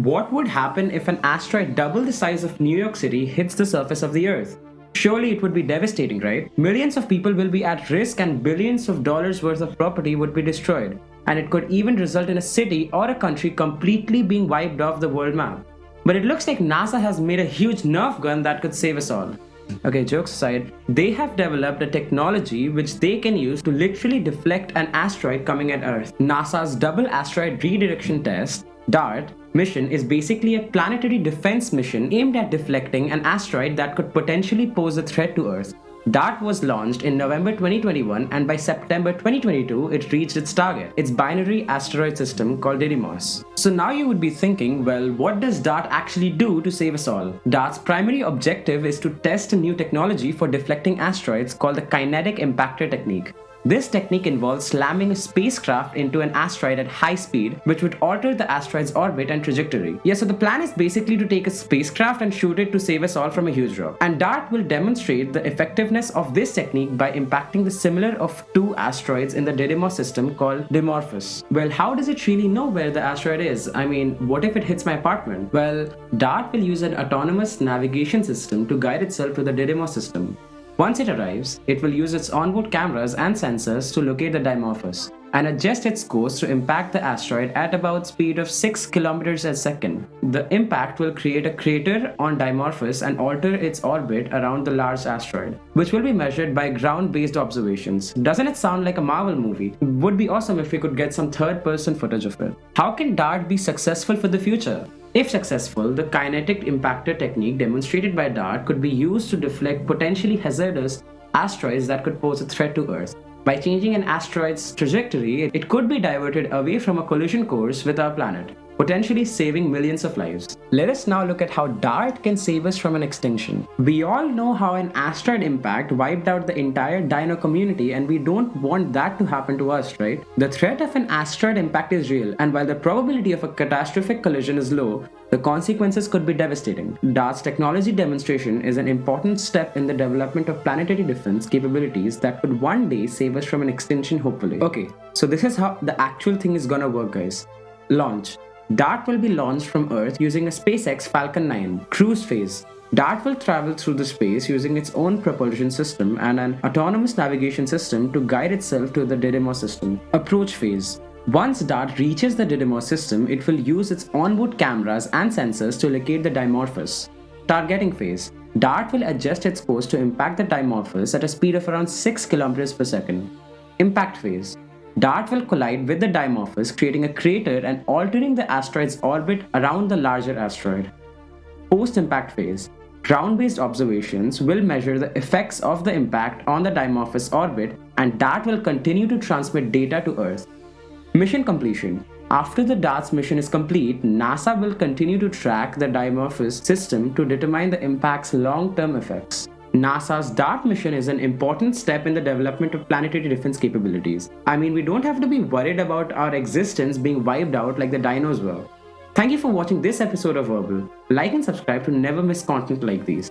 What would happen if an asteroid double the size of New York City hits the surface of the Earth? Surely it would be devastating, right? Millions of people will be at risk and billions of dollars worth of property would be destroyed. And it could even result in a city or a country completely being wiped off the world map. But it looks like NASA has made a huge Nerf gun that could save us all. Okay, jokes aside, they have developed a technology which they can use to literally deflect an asteroid coming at Earth. NASA's Double Asteroid Redirection Test, D.A.R.T, mission is basically a planetary defense mission aimed at deflecting an asteroid that could potentially pose a threat to Earth. D.A.R.T was launched in November 2021 and by September 2022 it reached its target, its binary asteroid system called Didymos. So now you would be thinking, well, what does D.A.R.T actually do to save us all? D.A.R.T's primary objective is to test a new technology for deflecting asteroids called the kinetic impactor technique. This technique involves slamming a spacecraft into an asteroid at high speed, which would alter the asteroid's orbit and trajectory. Yeah, so the plan is basically to take a spacecraft and shoot it to save us all from a huge rock. And D.A.R.T will demonstrate the effectiveness of this technique by impacting the similar of two asteroids in the Didymos system called Dimorphos. Well, how does it really know where the asteroid is? I mean, what if it hits my apartment? Well, D.A.R.T will use an autonomous navigation system to guide itself to the Didymos system. Once it arrives, it will use its onboard cameras and sensors to locate the Dimorphos and adjust its course to impact the asteroid at about speed of 6 kilometers a second. The impact will create a crater on Dimorphos and alter its orbit around the large asteroid, which will be measured by ground-based observations. Doesn't it sound like a Marvel movie? Would be awesome if we could get some third-person footage of it. How can D.A.R.T be successful for the future? If successful, the kinetic impactor technique demonstrated by D.A.R.T could be used to deflect potentially hazardous asteroids that could pose a threat to Earth. By changing an asteroid's trajectory, it could be diverted away from a collision course with our planet, potentially saving millions of lives. Let us now look at how D.A.R.T can save us from an extinction. We all know how an asteroid impact wiped out the entire dino community, and we don't want that to happen to us, right? The threat of an asteroid impact is real, and while the probability of a catastrophic collision is low, the consequences could be devastating. D.A.R.T's technology demonstration is an important step in the development of planetary defense capabilities that could one day save us from an extinction, hopefully. Okay, so this is how the actual thing is gonna work, guys. Launch. D.A.R.T will be launched from Earth using a SpaceX Falcon 9 cruise phase. D.A.R.T will travel through the space using its own propulsion system and an autonomous navigation system to guide itself to the Didymos system. Approach phase. Once D.A.R.T reaches the Didymos system, it will use its onboard cameras and sensors to locate the Dimorphos. Targeting phase. D.A.R.T will adjust its course to impact the Dimorphos at a speed of around 6 kilometers per second. Impact phase. D.A.R.T will collide with the Dimorphos, creating a crater and altering the asteroid's orbit around the larger asteroid. Post-impact phase. Ground-based observations will measure the effects of the impact on the Dimorphos orbit, and D.A.R.T will continue to transmit data to Earth. Mission completion. After the D.A.R.T's mission is complete, NASA will continue to track the Dimorphos system to determine the impact's long-term effects. NASA's D.A.R.T mission is an important step in the development of planetary defense capabilities. I mean, we don't have to be worried about our existence being wiped out like the dinos were. Thank you for watching this episode of VRBL. Like and subscribe to never miss content like these.